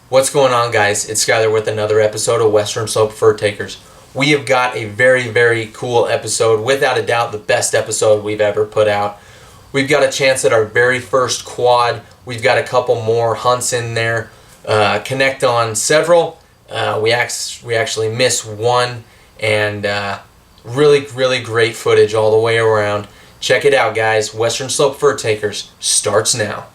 What's going on, guys? It's Skyler with another episode of Western Slope Fur Takers. We have got a very, very cool episode. Without a doubt, the best episode we've ever put out. We've got a chance at our very first quad. We've got a couple more hunts in there. Connect on several. We actually missed one, and really, really great footage all the way around. Check it out, guys. Western Slope Fur Takers starts now.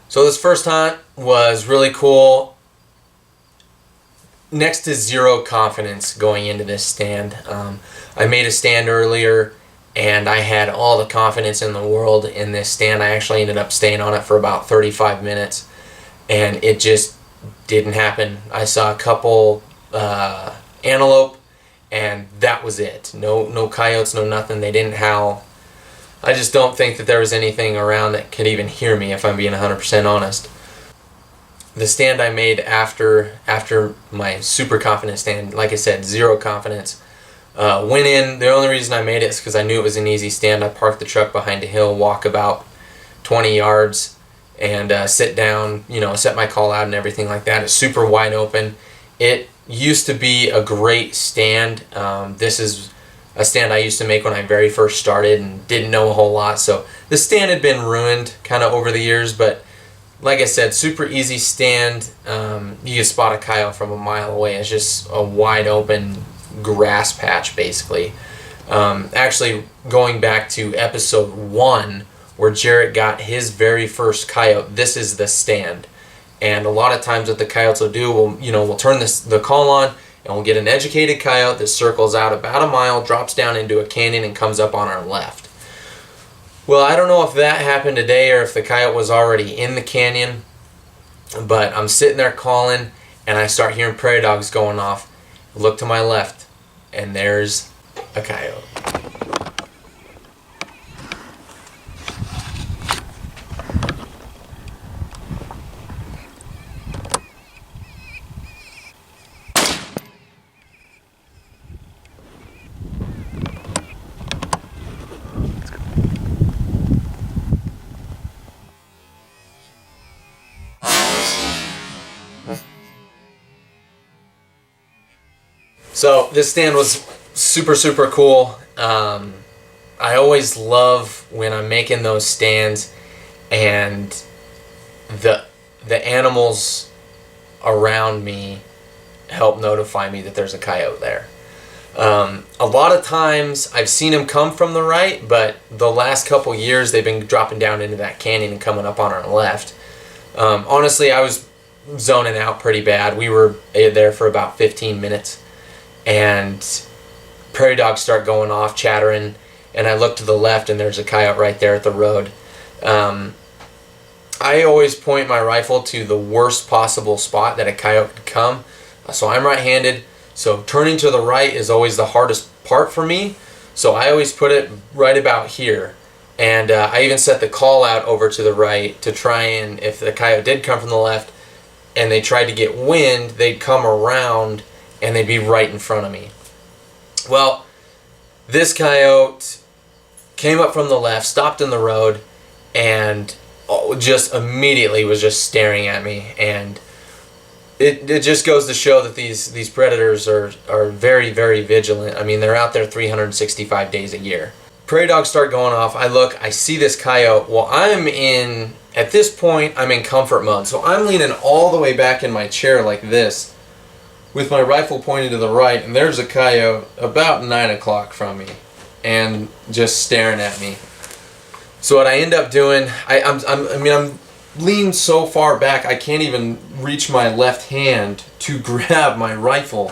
So this first hunt was really cool. Next to zero confidence going into this stand. I made a stand earlier and I had all the confidence in the world in this stand. I actually ended up staying on it for about 35 minutes and it just didn't happen. I saw a couple antelope and that was it. No coyotes, no nothing. They didn't howl. I just don't think that there was anything around that could even hear me, if I'm being 100% honest. The stand I made after my super confident stand, like I said, zero confidence, went in. The only reason I made it is because I knew it was an easy stand. I parked the truck behind a hill, walk about 20 yards, and sit down, set my call out and everything like that. It's super wide open. It used to be a great stand. This is a stand I used to make when I very first started and didn't know a whole lot. So the stand had been ruined kind of over the years, but like I said, super easy stand. You can spot a coyote from a mile away. It's just a wide open grass patch basically. Actually, going back to episode 1 where Jarrett got his very first coyote, this is the stand. And a lot of times what the coyotes will do, we'll turn the call on, and we'll get an educated coyote that circles out about a mile, drops down into a canyon, and comes up on our left. Well, I don't know if that happened today or if the coyote was already in the canyon, but I'm sitting there calling, and I start hearing prairie dogs going off. Look to my left, and there's a coyote. So this stand was super, super cool. I always love when I'm making those stands and the animals around me help notify me that there's a coyote there. A lot of times I've seen them come from the right, but the last couple years they've been dropping down into that canyon and coming up on our left. Honestly, I was zoning out pretty bad. We were there for about 15 minutes. And prairie dogs start going off, chattering, and I look to the left and there's a coyote right there at the road. I always point my rifle to the worst possible spot that a coyote could come. So I'm right-handed, so turning to the right is always the hardest part for me. So I always put it right about here. And I even set the call out over to the right to try and, if the coyote did come from the left and they tried to get wind, they'd come around and they'd be right in front of me. Well, this coyote came up from the left, stopped in the road, and just immediately was just staring at me. And it just goes to show that these predators are very, very vigilant. I mean, they're out there 365 days a year. Prairie dogs start going off. I look, I see this coyote. Well, at this point, I'm in comfort mode. So I'm leaning all the way back in my chair like this. with my rifle pointed to the right, and there's a coyote about 9 o'clock from me and just staring at me. So what I end up doing, I'm leaned so far back I can't even reach my left hand to grab my rifle.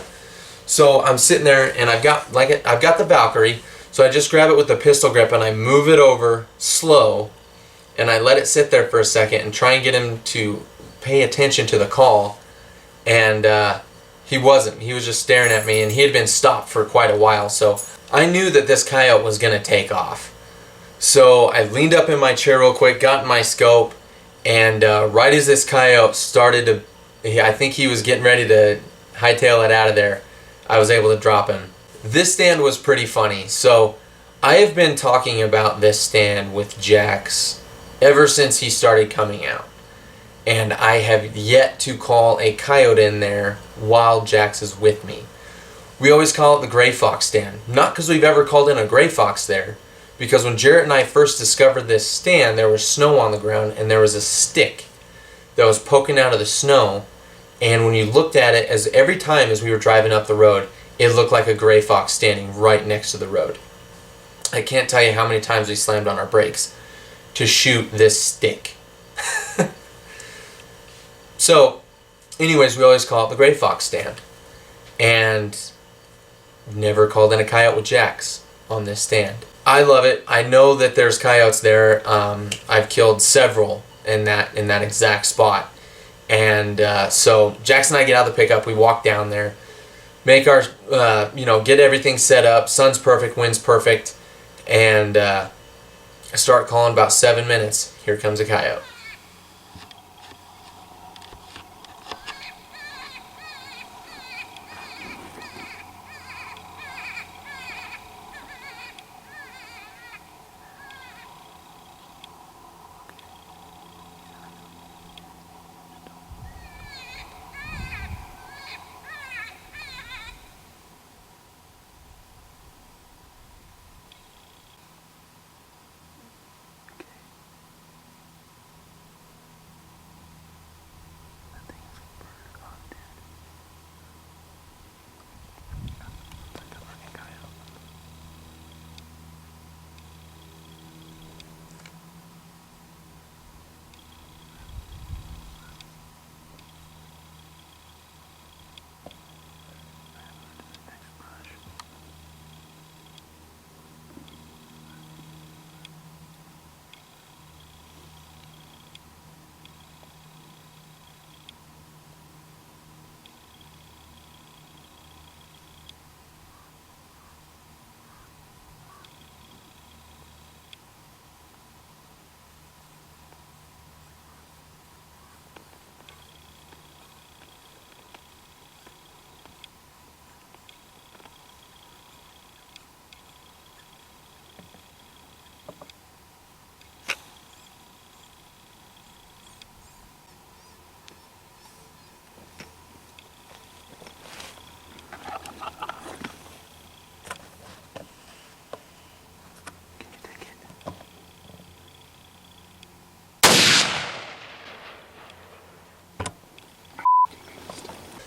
So I'm sitting there and I've got the Valkyrie, so I just grab it with the pistol grip and I move it over slow and I let it sit there for a second and try and get him to pay attention to the call. And he wasn't. He was just staring at me, and he had been stopped for quite a while, so I knew that this coyote was going to take off. So I leaned up in my chair real quick, got in my scope, and right as this coyote started to, I think he was getting ready to hightail it out of there, I was able to drop him. This stand was pretty funny. So I have been talking about this stand with Jax ever since he started coming out. And I have yet to call a coyote in there while Jax is with me. We always call it the gray fox stand. Not because we've ever called in a gray fox there, because when Jarrett and I first discovered this stand, there was snow on the ground and there was a stick that was poking out of the snow. And when you looked at it, as every time as we were driving up the road, it looked like a gray fox standing right next to the road. I can't tell you how many times we slammed on our brakes to shoot this stick. So, anyways, we always call it the gray fox stand. And never called in a coyote with Jax on this stand. I love it. I know that there's coyotes there. I've killed several in that exact spot. And so Jax and I get out of the pickup. We walk down there, make our, get everything set up. Sun's perfect, wind's perfect, and I start calling about 7 minutes. Here comes a coyote.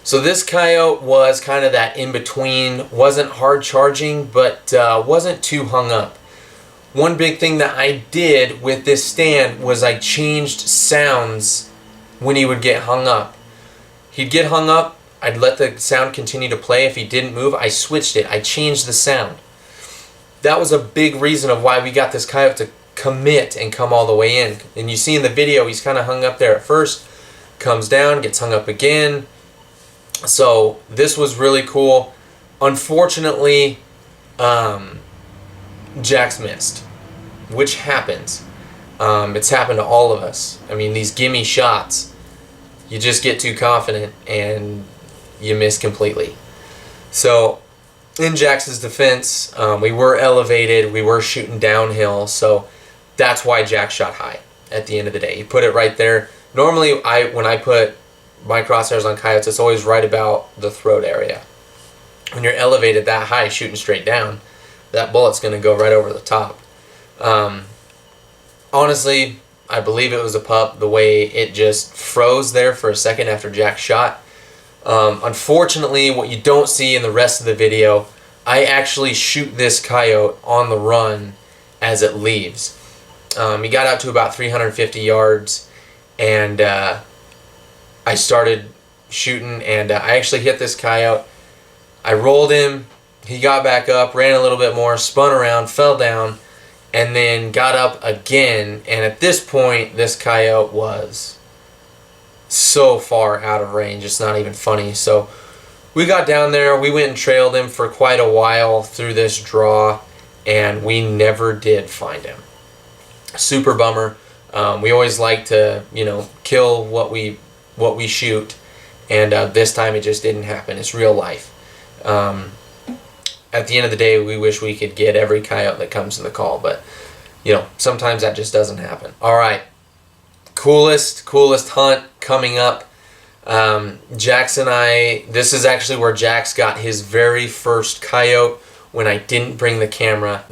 So this coyote was kind of that in-between, wasn't hard charging, but wasn't too hung up. One big thing that I did with this stand was I changed sounds when he would get hung up. He'd get hung up, I'd let the sound continue to play. If he didn't move, I switched it. I changed the sound. That was a big reason of why we got this coyote to commit and come all the way in. And you see in the video, he's kind of hung up there at first, comes down, gets hung up again. So this was really cool. Unfortunately, Jax missed, which happens. It's happened to all of us. I mean, these gimme shots, you just get too confident and you miss completely. So in Jax's defense, we were elevated, we were shooting downhill, so that's why Jax shot high at the end of the day. He put it right there. Normally, when I put my crosshairs on coyotes, it's always right about the throat area. When you're elevated that high, shooting straight down, that bullet's going to go right over the top. Honestly, I believe it was a pup. The way it just froze there for a second after Jack shot, Unfortunately, what you don't see in the rest of the video, I actually shoot this coyote on the run as it leaves. He got out to about 350 yards, and I started shooting, and I actually hit this coyote. I rolled him, he got back up, ran a little bit more, spun around, fell down, and then got up again. And at this point, this coyote was so far out of range, it's not even funny. So we got down there, we went and trailed him for quite a while through this draw, and we never did find him. Super bummer. We always like to, you know, kill what we shoot, and this time it just didn't happen. It's real life. At the end of the day, we wish we could get every coyote that comes in the call, but you know, sometimes that just doesn't happen. All right, coolest hunt coming up. Jax and I, this is actually where Jax got his very first coyote when I didn't bring the camera.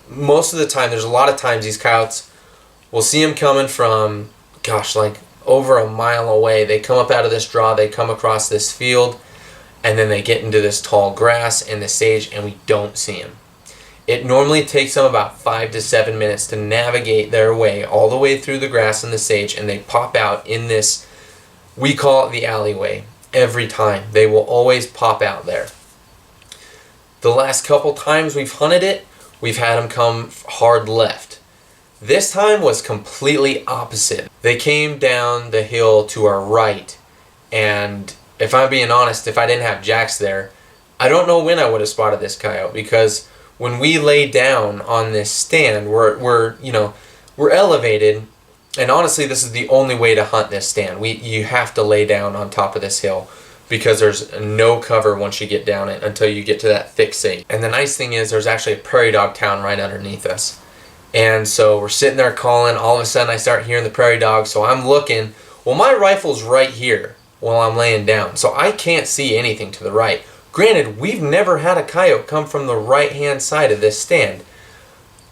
Most of the time, there's a lot of times these coyotes, we'll see them coming from, gosh, like over a mile away. They come up out of this draw, they come across this field, and then they get into this tall grass and the sage, and we don't see them. It normally takes them about 5 to 7 minutes to navigate their way all the way through the grass and the sage, and they pop out in this, we call it the alleyway, every time. They will always pop out there. The last couple times we've hunted it, we've had them come hard left. This time was completely opposite. They came down the hill to our right, and if I'm being honest, if I didn't have Jax there, I don't know when I would have spotted this coyote, because when we lay down on this stand, we're elevated, and honestly, this is the only way to hunt this stand. You have to lay down on top of this hill, because there's no cover once you get down it until you get to that thick sage. And the nice thing is there's actually a prairie dog town right underneath us. And so we're sitting there calling, all of a sudden I start hearing the prairie dogs, so I'm looking. Well, my rifle's right here while I'm laying down, so I can't see anything to the right. Granted, we've never had a coyote come from the right-hand side of this stand.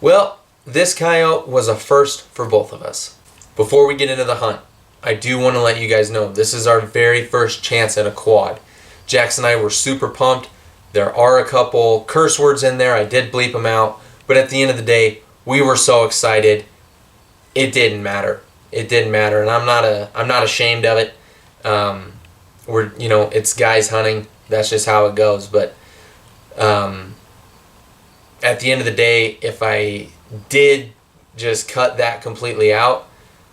Well, this coyote was a first for both of us. Before we get into the hunt, I do want to let you guys know this is our very first chance at a quad. Jax and I were super pumped. There are a couple curse words in there. I did bleep them out. But at the end of the day, we were so excited. It didn't matter. It didn't matter, and I'm not ashamed of it. It's guys hunting. That's just how it goes. But at the end of the day, if I did just cut that completely out,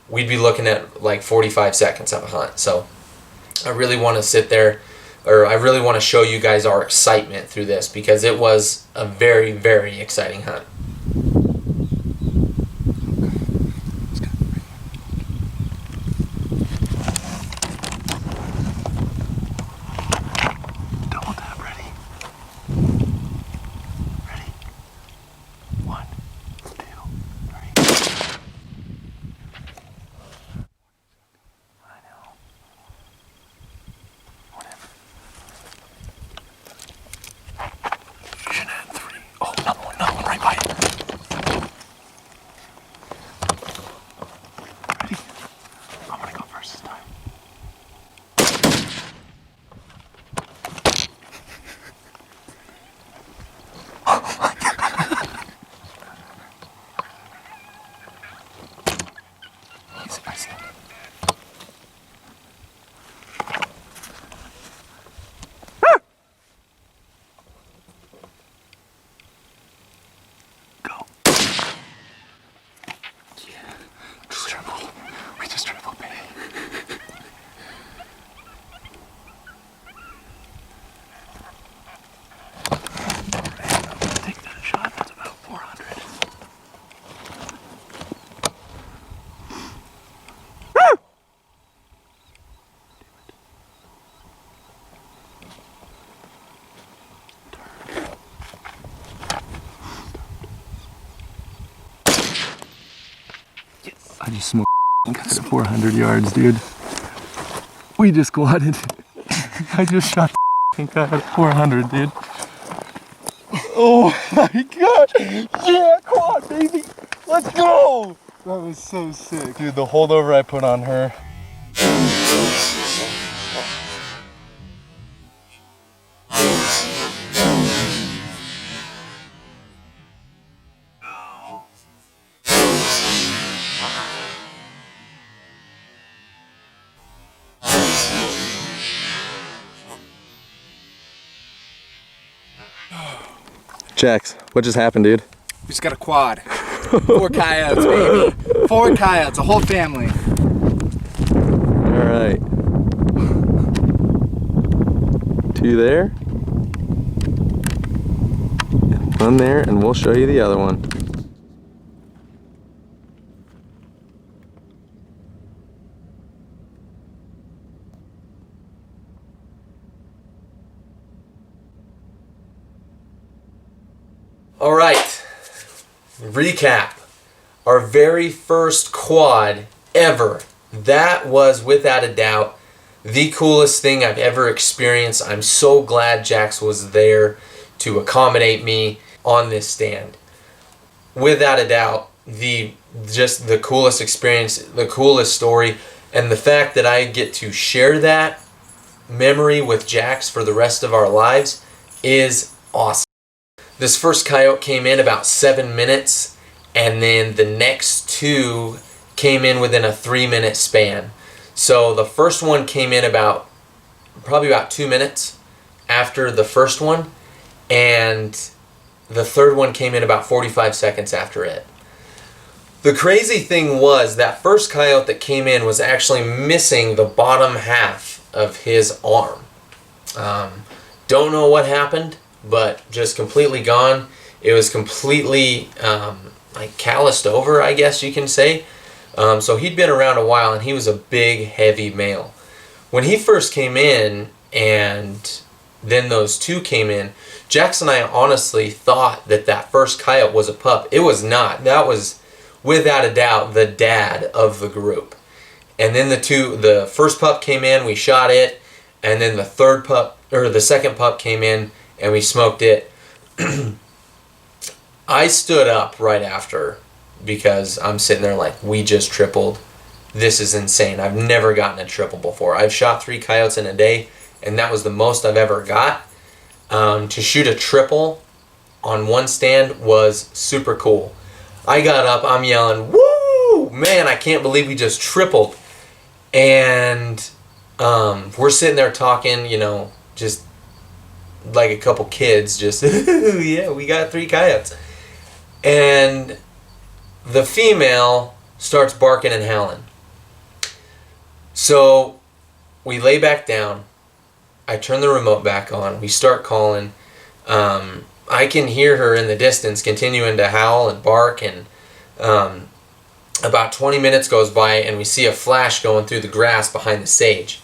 we'd be looking at like 45 seconds of a hunt. So I really want to sit there, or I really want to show you guys our excitement through this, because it was a very, very exciting hunt. I just smoked at 400 yards, dude. We just squatted. I just shot the guy at 400, dude. Oh my god! Yeah, quad, baby! Let's go! That was so sick. Dude, the holdover I put on her. Jax, what just happened, dude? We just got a quad. 4 coyotes, baby. 4 coyotes, a whole family. All right. 2 there. And 1 there, and we'll show you the other one. All right, recap. Our very first quad ever. That was, without a doubt, the coolest thing I've ever experienced. I'm so glad Jax was there to accommodate me on this stand. Without a doubt, just the coolest experience, the coolest story, and the fact that I get to share that memory with Jax for the rest of our lives is awesome. This first coyote came in about 7 minutes, and then the next 2 came in within a 3-minute span. So the first one came in probably about 2 minutes after the first one, and the third one came in about 45 seconds after it. The crazy thing was that first coyote that came in was actually missing the bottom half of his arm. Don't know what happened, but just completely gone. It was completely like calloused over, I guess you can say. So he'd been around a while, and he was a big, heavy male. When he first came in, and then those 2 came in, Jax and I honestly thought that first coyote was a pup. It was not. That was, without a doubt, the dad of the group. And then the first pup came in, we shot it, and then the second pup came in, and we smoked it. I stood up right after because I'm sitting there like, we just tripled. This is insane. I've never gotten a triple before. I've shot 3 coyotes in a day, and that was the most I've ever got. To shoot a triple on one stand was super cool. I got up, I'm yelling, woo! Man, I can't believe we just tripled. And we're sitting there talking, just like a couple kids, just yeah, we got 3 coyotes. And the female starts barking and howling. So we lay back down. I turn the remote back on. We start calling. I can hear her in the distance continuing to howl and bark, and about 20 minutes goes by, and we see a flash going through the grass behind the sage.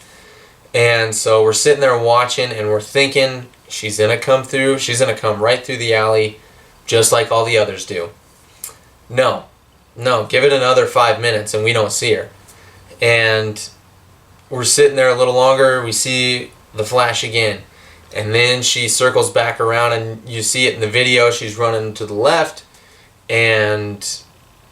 And so we're sitting there watching, and we're thinking, she's going to come through. She's going to come right through the alley, just like all the others do. No, give it another 5 minutes, and we don't see her. And we're sitting there a little longer. We see the flash again. And then she circles back around, and you see it in the video. She's running to the left. And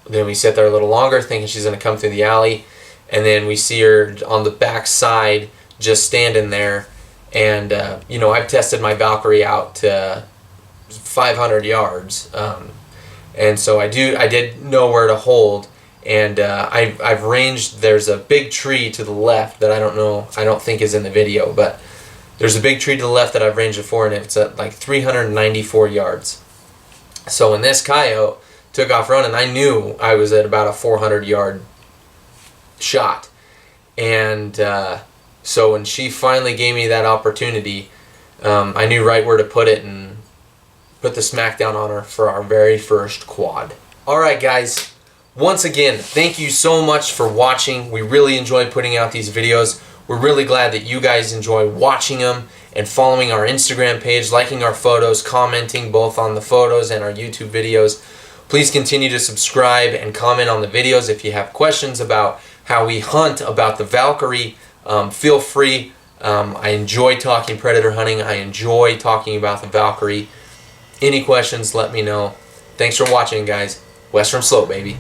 then we sit there a little longer, thinking she's going to come through the alley. And then we see her on the back side, just standing there. And, I've tested my Valkyrie out to 500 yards. And so I did know where to hold. And I've ranged, there's a big tree to the left that I don't think is in the video, but there's a big tree to the left that I've ranged it for, and it's at like 394 yards. So when this coyote took off running, I knew I was at about a 400-yard shot. And so when she finally gave me that opportunity, I knew right where to put it and put the smackdown on her for our very first quad. Alright guys, once again, thank you so much for watching. We really enjoy putting out these videos. We're really glad that you guys enjoy watching them and following our Instagram page, liking our photos, commenting both on the photos and our YouTube videos. Please continue to subscribe and comment on the videos. If you have questions about how we hunt, about the Valkyrie, feel free. I enjoy talking predator hunting. I enjoy talking about the Valkyrie. Any questions, let me know. Thanks for watching, guys. Western Slope, baby.